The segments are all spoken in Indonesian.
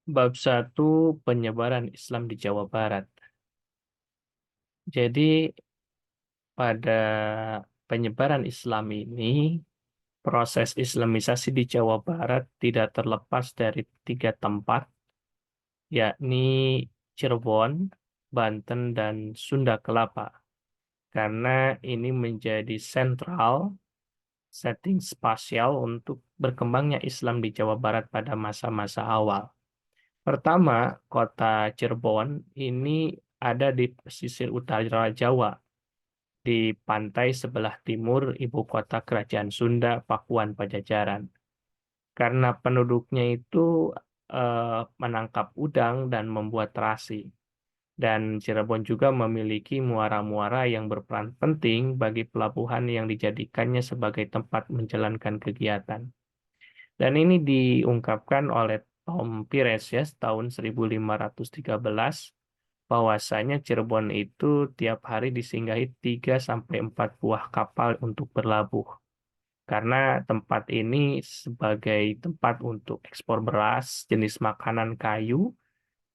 Bab satu penyebaran Islam di Jawa Barat. Jadi pada penyebaran Islam ini, proses Islamisasi di Jawa Barat tidak terlepas dari tiga tempat, yakni Cirebon, Banten, dan Sunda Kelapa. Karena ini menjadi sentral setting spasial untuk berkembangnya Islam di Jawa Barat pada masa-masa awal. Pertama, kota Cirebon ini ada di pesisir utara Jawa, di pantai sebelah timur ibu kota Kerajaan Sunda, Pakuan Pajajaran. Karena penduduknya itu menangkap udang dan membuat terasi. Dan Cirebon juga memiliki muara-muara yang berperan penting bagi pelabuhan yang dijadikannya sebagai tempat menjalankan kegiatan. Dan ini diungkapkan oleh Tom Pires ya, tahun 1513 bahwasanya Cirebon itu tiap hari disinggahi 3 sampai 4 buah kapal untuk berlabuh. Karena tempat ini sebagai tempat untuk ekspor beras, jenis makanan kayu,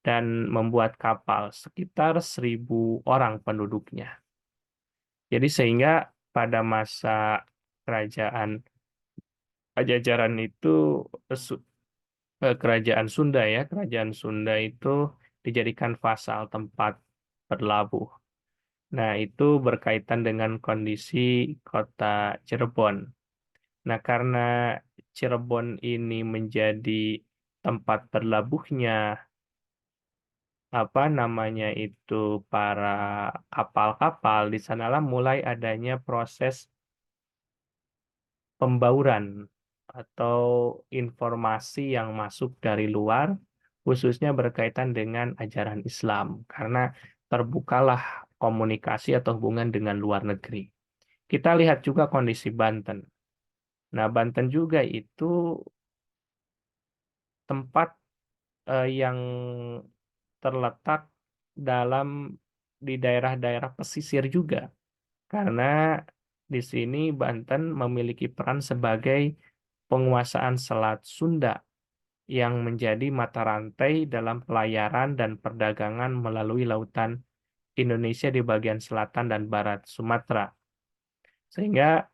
dan membuat kapal sekitar 1.000 orang penduduknya. Jadi sehingga pada masa kerajaan Pajajaran itu kerajaan Sunda ya, kerajaan Sunda itu dijadikan fasal tempat berlabuh. Nah, itu berkaitan dengan kondisi kota Cirebon. Nah, karena Cirebon ini menjadi tempat berlabuhnya apa namanya itu para kapal-kapal, di sanalah mulai adanya proses pembauran atau informasi yang masuk dari luar, khususnya berkaitan dengan ajaran Islam, karena terbukalah komunikasi atau hubungan dengan luar negeri. Kita lihat juga kondisi Banten. Nah, Banten juga itu tempat yang terletak dalam di daerah-daerah pesisir juga, karena di sini Banten memiliki peran sebagai penguasaan Selat Sunda yang menjadi mata rantai dalam pelayaran dan perdagangan melalui lautan Indonesia di bagian selatan dan barat Sumatera. Sehingga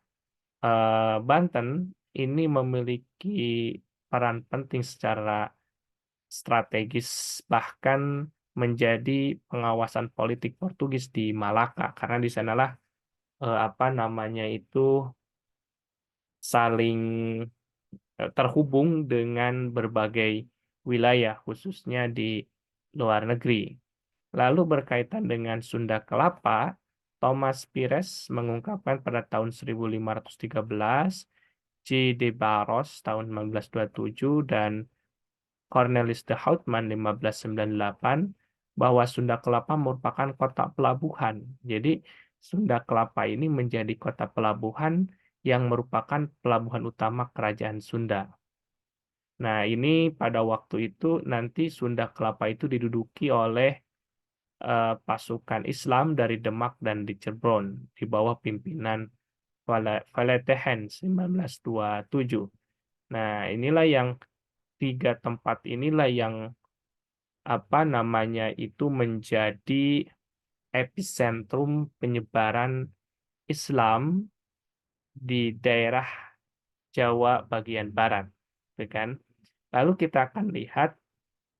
Banten ini memiliki peran penting secara strategis, bahkan menjadi pengawasan politik Portugis di Malaka, karena di sanalah apa namanya itu saling terhubung dengan berbagai wilayah, khususnya di luar negeri. Lalu berkaitan dengan Sunda Kelapa, Thomas Pires mengungkapkan pada tahun 1513, J. de Barros tahun 1527, dan Cornelis de Houtman 1598, bahwa Sunda Kelapa merupakan kota pelabuhan. Jadi Sunda Kelapa ini menjadi kota pelabuhan yang merupakan pelabuhan utama Kerajaan Sunda. Nah, ini pada waktu itu nanti Sunda Kelapa itu diduduki oleh pasukan Islam dari Demak dan di Cirebon di bawah pimpinan Valetehan 1927. Nah, inilah yang tiga tempat inilah yang apa namanya itu menjadi epicentrum penyebaran Islam di daerah Jawa bagian barat, gitu kan? Lalu kita akan lihat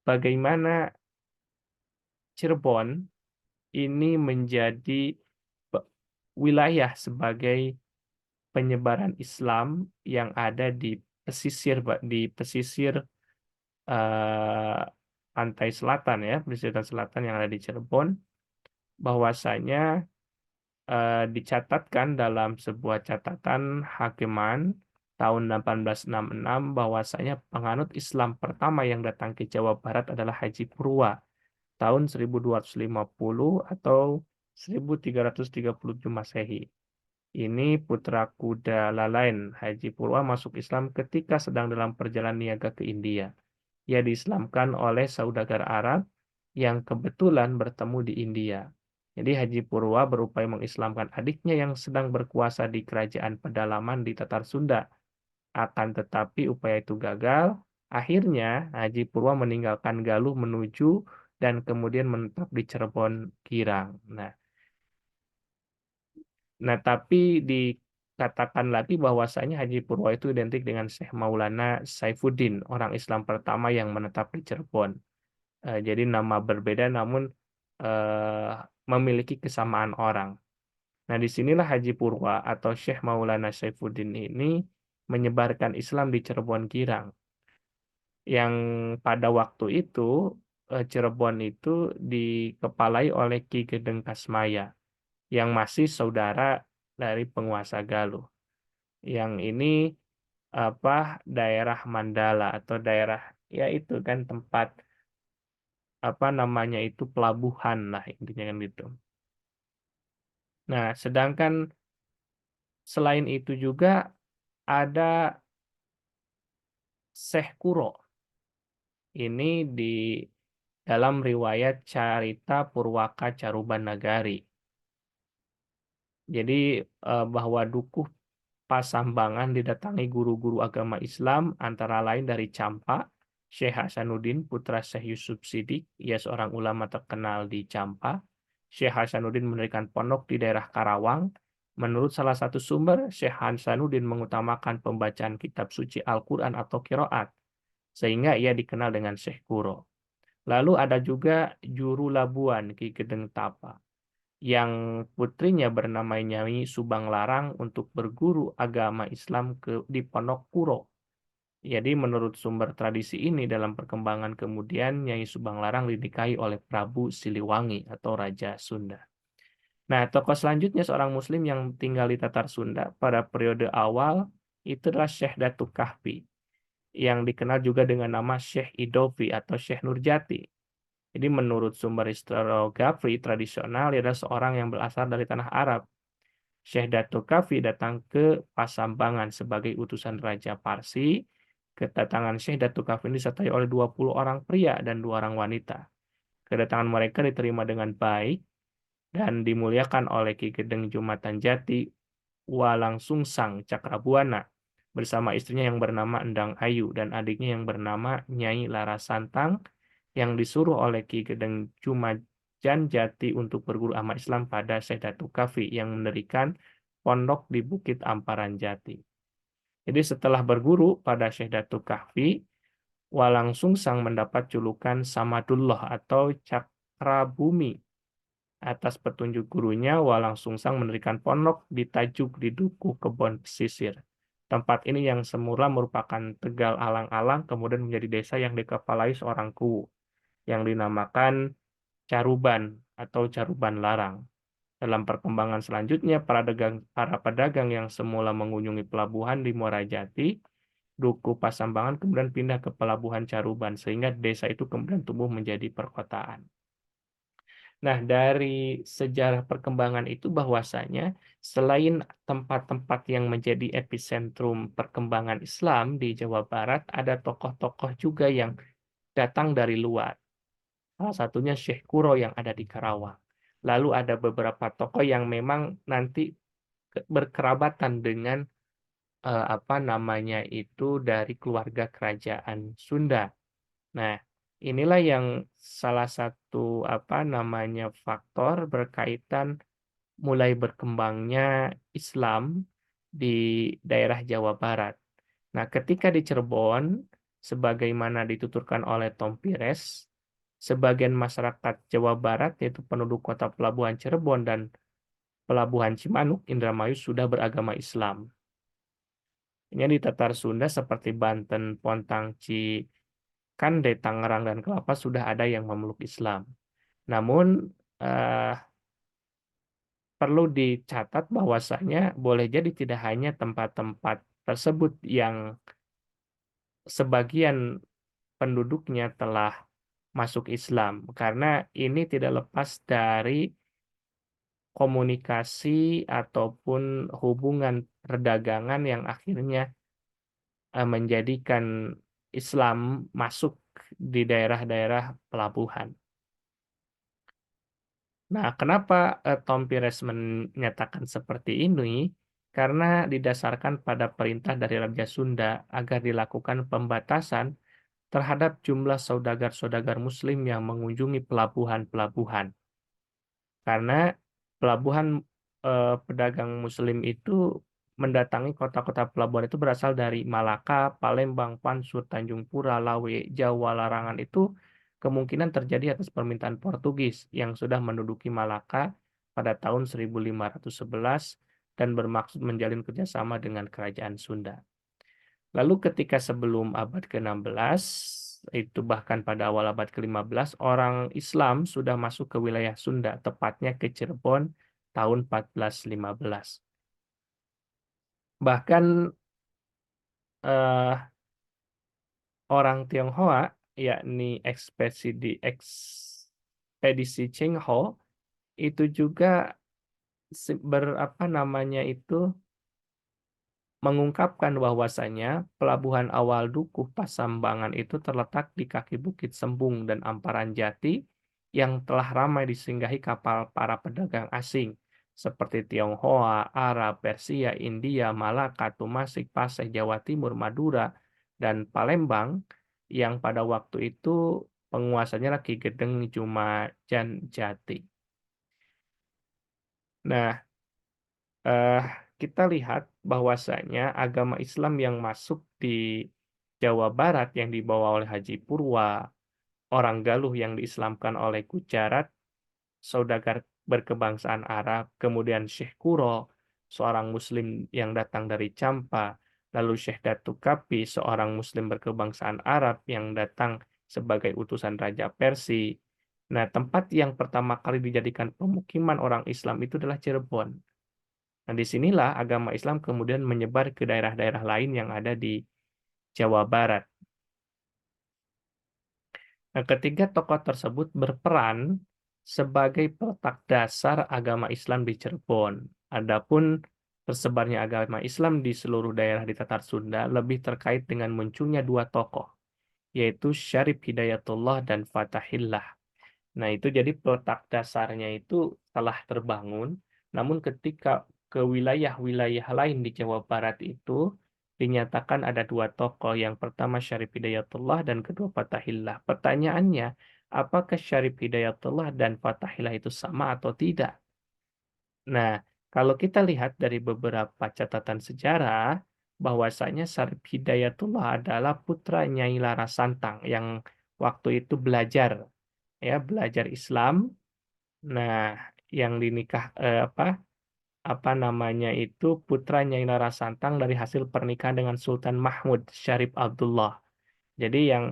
bagaimana Cirebon ini menjadi pe- wilayah sebagai penyebaran Islam yang ada di pesisir di pesisir eh, pantai selatan ya, pesisir selatan yang ada di Cirebon, bahwasanya dicatatkan dalam sebuah catatan hakiman tahun 1866 bahwasanya penganut Islam pertama yang datang ke Jawa Barat adalah Haji Purwa tahun 1250 atau 1337 Masehi. Ini putra kuda Lalain Haji Purwa masuk Islam ketika sedang dalam perjalanan niaga ke India. Ia diislamkan oleh saudagar Arab yang kebetulan bertemu di India. Jadi Haji Purwa berupaya mengislamkan adiknya yang sedang berkuasa di kerajaan pedalaman di Tatar Sunda. Akan tetapi upaya itu gagal Akhirnya Haji Purwa meninggalkan Galuh menuju dan kemudian menetap di Cirebon Girang. Nah, tapi dikatakan lagi bahwasanya Haji Purwa itu identik dengan Syekh Maulana Saifuddin, orang Islam pertama yang menetap di Cirebon. Jadi nama berbeda namun eh, memiliki kesamaan orang. Nah, disinilah Haji Purwa atau Syekh Maulana Saifuddin ini menyebarkan Islam di Cirebon Girang, yang pada waktu itu Cirebon itu dikepalai oleh Ki Gedeng Kasmaya, yang masih saudara dari penguasa Galuh. Yang ini apa, daerah Mandala atau daerah, ya itu kan tempat apa namanya itu, pelabuhan lah intinya kan gitu. Nah, sedangkan selain itu juga ada Syekh Kuro. Ini di dalam riwayat Carita Purwaka Caruban Nagari. Jadi bahwa Dukuh Pasambangan didatangi guru-guru agama Islam antara lain dari Campa, Syekh Hasanuddin putra Syekh Yusuf Sidik, ia seorang ulama terkenal di Campa. Syekh Hasanuddin mendirikan pondok di daerah Karawang. Menurut salah satu sumber, Syekh Hasanuddin mengutamakan pembacaan kitab suci Al-Quran atau Qiraat, sehingga ia dikenal dengan Syekh Kuro. Lalu ada juga Juru Labuan Ki Gedeng Tapa, yang putrinya bernama Nyai Subang Larang untuk berguru agama Islam di Pondok Kuro. Jadi menurut sumber tradisi ini dalam perkembangan kemudian Nyai Subang Larang dinikahi oleh Prabu Siliwangi atau Raja Sunda. Nah, tokoh selanjutnya seorang Muslim yang tinggal di Tatar Sunda pada periode awal itu adalah Syekh Datuk Kahfi, yang dikenal juga dengan nama Syekh Idovi atau Syekh Nurjati. Jadi menurut sumber historiografi tradisional, dia adalah seorang yang berasal dari tanah Arab. Syekh Datuk Kafi datang ke Pasambangan sebagai utusan Raja Parsi. Kedatangan Syekh Datuk Kafi ini disertai oleh 20 orang pria dan 2 orang wanita. Kedatangan mereka diterima dengan baik dan dimuliakan oleh Ki Gedeng Jumatan Jati Walang Sungsang Cakrabuana bersama istrinya yang bernama Endang Ayu dan adiknya yang bernama Nyai Larasantang, yang disuruh oleh Ki Gedeng Jumajan Jati untuk berguru agama Islam pada Syekh Datuk Kafi yang mendirikan pondok di Bukit Amparan Jati. Jadi setelah berguru pada Syekh Datuk Kahfi, Walang Sungsang mendapat julukan Samadullah atau Cakrabumi. Atas petunjuk gurunya, Walang Sungsang mendirikan pondok di Tajuk di Dukuh Kebon Pesisir. Tempat ini yang semula merupakan Tegal Alang-alang kemudian menjadi desa yang dikepalai seorang kuwu yang dinamakan Caruban atau Caruban Larang. Dalam perkembangan selanjutnya, para pedagang yang semula mengunjungi pelabuhan di Muara Jati, Dukuh Pasambangan kemudian pindah ke pelabuhan Caruban sehingga desa itu kemudian tumbuh menjadi perkotaan. Nah, dari sejarah perkembangan itu bahwasanya selain tempat-tempat yang menjadi epicentrum perkembangan Islam di Jawa Barat, ada tokoh-tokoh juga yang datang dari luar. Salah satunya Syekh Kuro yang ada di Karawang. Lalu ada beberapa tokoh yang memang nanti berkerabatan dengan apa namanya itu, dari keluarga kerajaan Sunda. Nah, inilah yang salah satu apa namanya faktor berkaitan mulai berkembangnya Islam di daerah Jawa Barat. Nah, ketika di Cirebon, sebagaimana dituturkan oleh Tom Pires, sebagian masyarakat Jawa Barat, yaitu penduduk kota Pelabuhan Cirebon dan Pelabuhan Cimanuk, Indramayu, sudah beragama Islam. Ini di Tatar Sunda seperti Banten, Pontang, Cikande, Tangerang, dan Kelapa sudah ada yang memeluk Islam. Namun, eh, perlu dicatat bahwasanya boleh jadi tidak hanya tempat-tempat tersebut yang sebagian penduduknya telah masuk Islam, karena ini tidak lepas dari komunikasi ataupun hubungan perdagangan yang akhirnya menjadikan Islam masuk di daerah-daerah pelabuhan. Nah, kenapa Tom Pires menyatakan seperti ini? Karena didasarkan pada perintah dari Raja Sunda agar dilakukan pembatasan terhadap jumlah saudagar-saudagar Muslim yang mengunjungi pelabuhan-pelabuhan. Karena pelabuhan, pedagang Muslim itu mendatangi kota-kota pelabuhan itu berasal dari Malaka, Palembang, Pansur, Tanjung Pura, Lawe, Jawa, Larangan itu kemungkinan terjadi atas permintaan Portugis yang sudah menduduki Malaka pada tahun 1511 dan bermaksud menjalin kerjasama dengan kerajaan Sunda. Lalu ketika sebelum abad ke-16, itu bahkan pada awal abad ke-15, orang Islam sudah masuk ke wilayah Sunda, tepatnya ke Cirebon tahun 1415. Bahkan eh, orang Tionghoa, yakni ekspedisi Cheng Ho, itu juga berapa namanya itu mengungkapkan bahwasanya pelabuhan awal Dukuh Pasambangan itu terletak di kaki Bukit Sembung dan Amparan Jati yang telah ramai disinggahi kapal para pedagang asing seperti Tionghoa, Arab, Persia, India, Malaka, Tumasik, Pasai, Jawa Timur, Madura, dan Palembang yang pada waktu itu penguasanya lagi Gedeng Jumajan Jati. Nah, eh, kita lihat bahwasanya agama Islam yang masuk di Jawa Barat yang dibawa oleh Haji Purwa, orang Galuh yang diislamkan oleh Gujarat, saudagar berkebangsaan Arab, kemudian Syekh Kuro, seorang Muslim yang datang dari Campa, lalu Syekh Datuk Kapi, seorang Muslim berkebangsaan Arab yang datang sebagai utusan Raja Persia. Nah, tempat yang pertama kali dijadikan pemukiman orang Islam itu adalah Cirebon. Nah, disinilah agama Islam kemudian menyebar ke daerah-daerah lain yang ada di Jawa Barat. Nah, ketiga tokoh tersebut berperan sebagai peletak dasar agama Islam di Cirebon. Adapun tersebarnya agama Islam di seluruh daerah di Tatar Sunda lebih terkait dengan munculnya dua tokoh, yaitu Syarif Hidayatullah dan Fatahillah. Nah, itu jadi peletak dasarnya itu telah terbangun, namun ketika ke wilayah-wilayah lain di Jawa Barat itu dinyatakan ada dua tokoh. Yang pertama Syarif Hidayatullah dan kedua Fatahillah. Pertanyaannya, apakah Syarif Hidayatullah dan Fatahillah itu sama atau tidak? Nah, kalau kita lihat dari beberapa catatan sejarah, bahwasanya Syarif Hidayatullah adalah putra Nyai Larasantang yang waktu itu belajar Islam. Nah, yang apa namanya itu putra Nyai Larasantang dari hasil pernikahan dengan Sultan Mahmud Syarif Abdullah. Jadi yang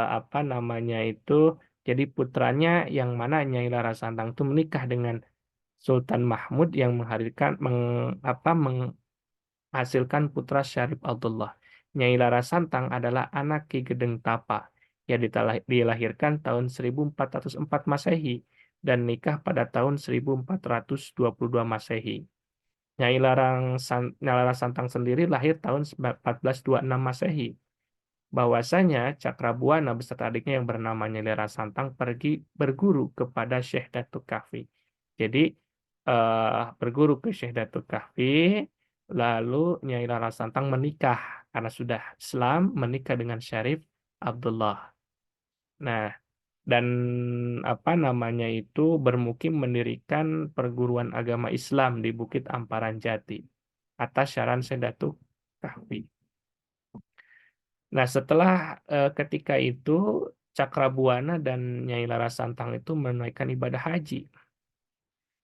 apa namanya itu jadi putranya yang mana Nyai Larasantang itu menikah dengan Sultan Mahmud yang menghasilkan putra Syarif Abdullah. Nyai Larasantang adalah anak Ki Gedeng Tapa yang dilahirkan tahun 1404 Masehi dan nikah pada tahun 1422 Masehi. Nyai Larasantang sendiri lahir tahun 1426 Masehi. Bahwasanya Cakrabuana beserta adiknya yang bernama Nyai Larasantang pergi berguru kepada Syekh Datuk Kahfi. Jadi berguru ke Syekh Datuk Kahfi, lalu Nyai Larasantang menikah karena sudah Islam, menikah dengan Syarif Abdullah. Nah, dan apa namanya itu bermukim mendirikan perguruan agama Islam di Bukit Amparan Jati atas saran Syekh Datuk Kahfi. Nah, setelah ketika itu Cakrabuana dan Nyai Larasantang itu menunaikan ibadah haji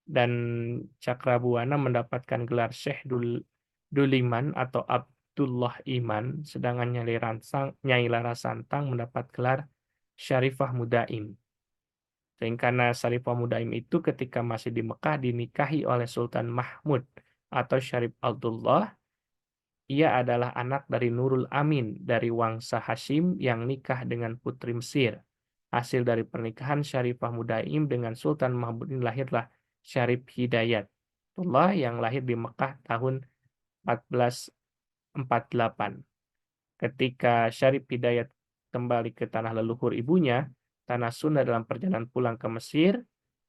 dan Cakrabuana mendapatkan gelar Duliman atau Abdullah Iman, sedangkan Nyai Larasantang mendapat gelar Syarifah Mudaim. Dan karena Syarifah Mudaim itu ketika masih di Mekah dinikahi oleh Sultan Mahmud atau Syarif Abdullah, ia adalah anak dari Nurul Amin dari Wangsa Hashim yang nikah dengan Putri Mesir. Hasil dari pernikahan Syarifah Mudaim dengan Sultan Mahmud ini lahirlah Syarif Hidayatullah yang lahir di Mekah tahun 1448. Ketika Syarif Hidayat kembali ke tanah leluhur ibunya, tanah Sunda dalam perjalanan pulang ke Mesir,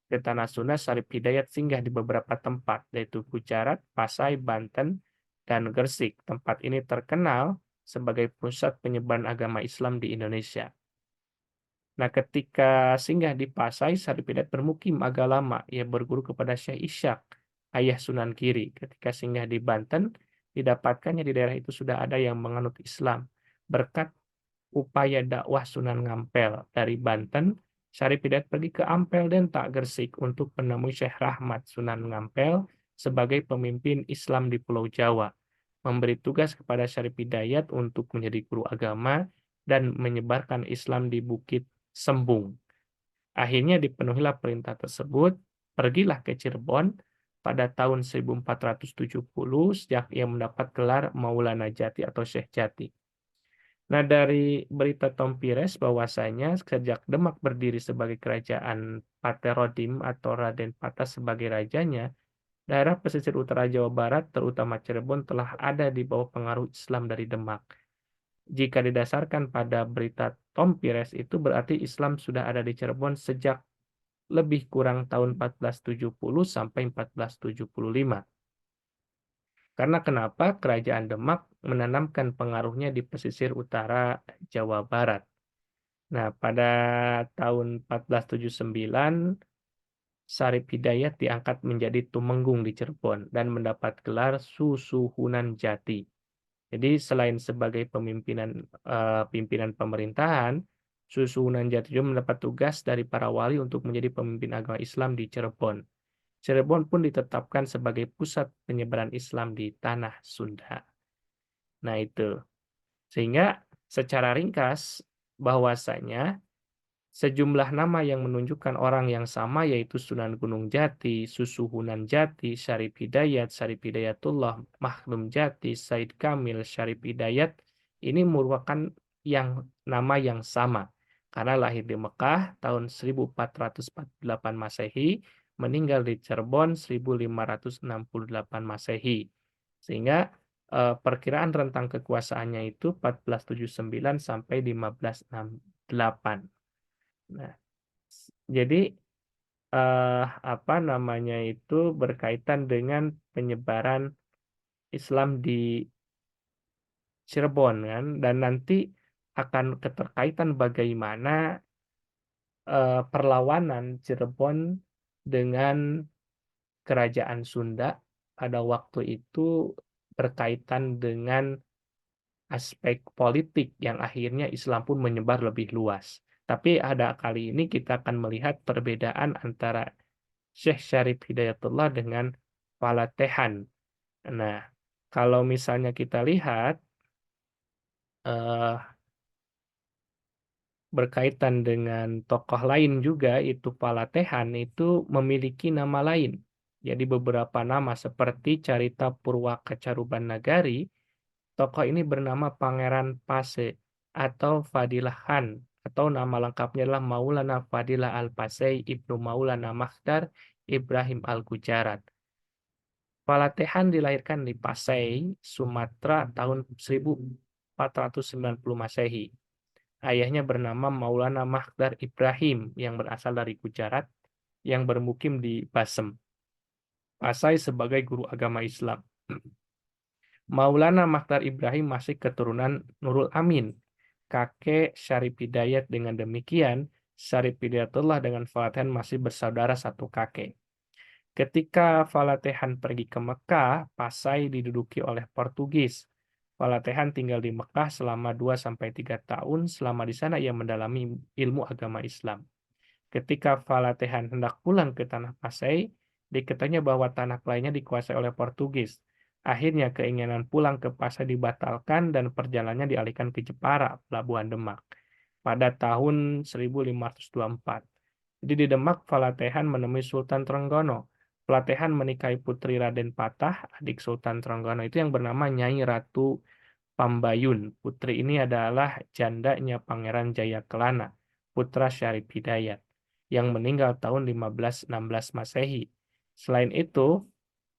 ke tanah Sunda, Syarif Hidayat singgah di beberapa tempat, yaitu Gujarat, Pasai, Banten, dan Gresik. Tempat ini terkenal sebagai pusat penyebaran agama Islam di Indonesia. Nah, ketika singgah di Pasai, Syarif Hidayat bermukim agak lama. Ia berguru kepada Syekh Ishaq, ayah Sunan Giri. Ketika singgah di Banten, didapatkannya di daerah itu sudah ada yang menganut Islam. Berkat upaya dakwah Sunan Ngampel dari Banten, Syarif Hidayat pergi ke Ampel Dentak, Gresik untuk menemui Syekh Rahmat Sunan Ngampel sebagai pemimpin Islam di Pulau Jawa, memberi tugas kepada Syarif Hidayat untuk menjadi guru agama dan menyebarkan Islam di Bukit Sembung. Akhirnya dipenuhilah perintah tersebut, pergilah ke Cirebon pada tahun 1470 sejak ia mendapat gelar Maulana Jati atau Syekh Jati. Nah, dari berita Tompires bahwasanya sejak Demak berdiri sebagai kerajaan Paterodim atau Raden Patah sebagai rajanya, daerah pesisir utara Jawa Barat, terutama Cirebon, telah ada di bawah pengaruh Islam dari Demak. Jika didasarkan pada berita Tompires itu berarti Islam sudah ada di Cirebon sejak lebih kurang tahun 1470 sampai 1475. Karena kenapa? Kerajaan Demak menanamkan pengaruhnya di pesisir utara Jawa Barat. Nah, pada tahun 1479, Syarif Hidayat diangkat menjadi tumenggung di Cirebon dan mendapat gelar Susuhunan Jati. Jadi selain sebagai pimpinan pemerintahan, Susuhunan Jati juga mendapat tugas dari para wali untuk menjadi pemimpin agama Islam di Cirebon. Cirebon pun ditetapkan sebagai pusat penyebaran Islam di tanah Sunda. Nah itu, sehingga secara ringkas bahwasanya sejumlah nama yang menunjukkan orang yang sama yaitu Sunan Gunung Jati, Susuhunan Jati, Syarif Hidayatullah, Makhdum Jati, Said Kamil, Syarif Hidayat ini merupakan nama yang sama karena lahir di Mekah tahun 1448 Masehi, meninggal di Cirebon 1568 Masehi. Sehingga perkiraan rentang kekuasaannya itu 1479 sampai 1568. Nah, jadi, apa namanya itu, berkaitan dengan penyebaran Islam di Cirebon kan, dan nanti akan keterkaitan bagaimana, perlawanan Cirebon dengan kerajaan Sunda pada waktu itu berkaitan dengan aspek politik yang akhirnya Islam pun menyebar lebih luas. Tapi kali ini kita akan melihat perbedaan antara Syekh Syarif Hidayatullah dengan Falatehan. Nah, kalau misalnya kita lihat, eee, berkaitan dengan tokoh lain juga, itu Falatehan itu memiliki nama lain. Jadi beberapa nama seperti Carita Purwaka Carubannagari, tokoh ini bernama Pangeran Pase atau Fadilah Khan, atau nama lengkapnya adalah Maulana Fadilah Al-Pasei Ibnu Maulana Makhdar Ibrahim Al-Gujarat. Falatehan dilahirkan di Pasai, Sumatera tahun 1490 Masehi. Ayahnya bernama Maulana Makhdar Ibrahim yang berasal dari Gujarat yang bermukim di Basem, Pasai sebagai guru agama Islam. Maulana Makhdar Ibrahim masih keturunan Nurul Amin, kakek Syarif Hidayat. Dengan demikian, Syarif Hidayatullah dengan Falatehan masih bersaudara satu kakek. Ketika Falatehan pergi ke Mekah, Pasai diduduki oleh Portugis. Falatehan tinggal di Mekah selama 2-3 tahun. Selama di sana ia mendalami ilmu agama Islam. Ketika Falatehan hendak pulang ke tanah Pasai, diketahuinya bahwa tanah lainnya dikuasai oleh Portugis. Akhirnya keinginan pulang ke Pasai dibatalkan dan perjalanannya dialihkan ke Jepara, Pelabuhan Demak, pada tahun 1524. Jadi di Demak, Falatehan menemui Sultan Trenggono. Falatehan menikahi putri Raden Patah, adik Sultan Trenggono itu yang bernama Nyai Ratu Pambayun. Putri ini adalah jandanya Pangeran Jayakelana, putra Syarif Hidayat, yang meninggal tahun 1516 Masehi. Selain itu,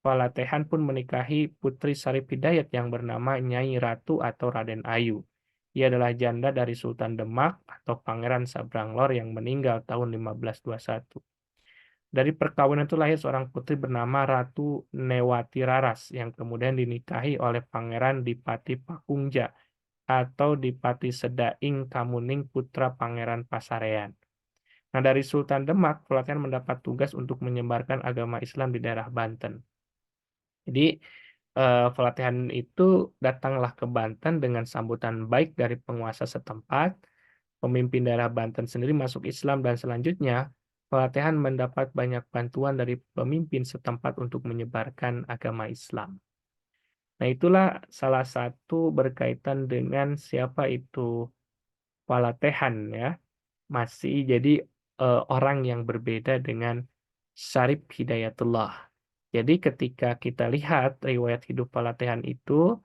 Falatehan pun menikahi putri Syarif Hidayat yang bernama Nyai Ratu atau Raden Ayu. Ia adalah janda dari Sultan Demak atau Pangeran Sabranglor yang meninggal tahun 1521. Dari perkawinan itu lahir seorang putri bernama Ratu Newati Raras yang kemudian dinikahi oleh Pangeran Dipati Pakungja atau Dipati Sedaing Kamuning putra Pangeran Pasarean. Nah, dari Sultan Demak, pelatihan mendapat tugas untuk menyebarkan agama Islam di daerah Banten. Jadi, pelatihan itu datanglah ke Banten dengan sambutan baik dari penguasa setempat, pemimpin daerah Banten sendiri masuk Islam dan selanjutnya pelatihan mendapat banyak bantuan dari pemimpin setempat untuk menyebarkan agama Islam. Nah, itulah salah satu berkaitan dengan siapa itu Palatehan ya. Masih jadi, orang yang berbeda dengan Syarif Hidayatullah. Jadi ketika kita lihat riwayat hidup Palatehan itu,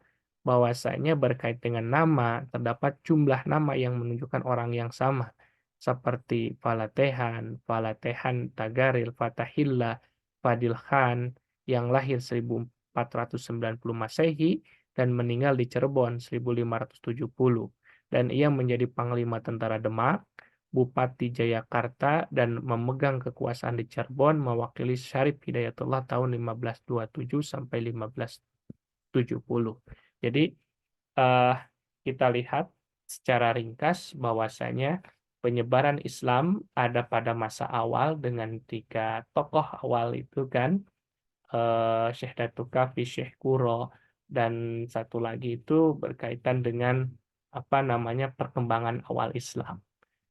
bahwasanya berkait dengan nama, terdapat jumlah nama yang menunjukkan orang yang sama. Seperti Palatehan, Palatehan Tagaril, Fatahillah, Fadil Khan, yang lahir 1490 Masehi dan meninggal di Cirebon 1570. Dan ia menjadi Panglima Tentara Demak, Bupati Jayakarta, dan memegang kekuasaan di Cirebon mewakili Syarif Hidayatullah tahun 1527 sampai 1570. Jadi, eee, kita lihat secara ringkas bahwasanya penyebaran Islam ada pada masa awal dengan 3 tokoh awal itu kan, Syekh Datuk Kafi, Syekh Kuro, dan satu lagi itu berkaitan dengan, apa namanya, perkembangan awal Islam.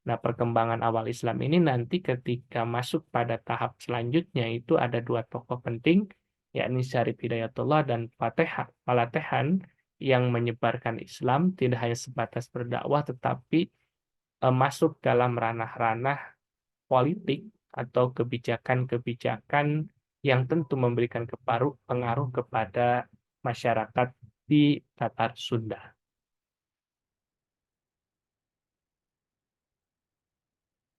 Nah, perkembangan awal Islam ini nanti ketika masuk pada tahap selanjutnya itu ada 2 tokoh penting, yakni Syarif Hidayatullah dan Palatehan yang menyebarkan Islam tidak hanya sebatas berdakwah tetapi, masuk dalam ranah-ranah politik atau kebijakan-kebijakan yang tentu memberikan pengaruh kepada masyarakat di Tatar Sunda.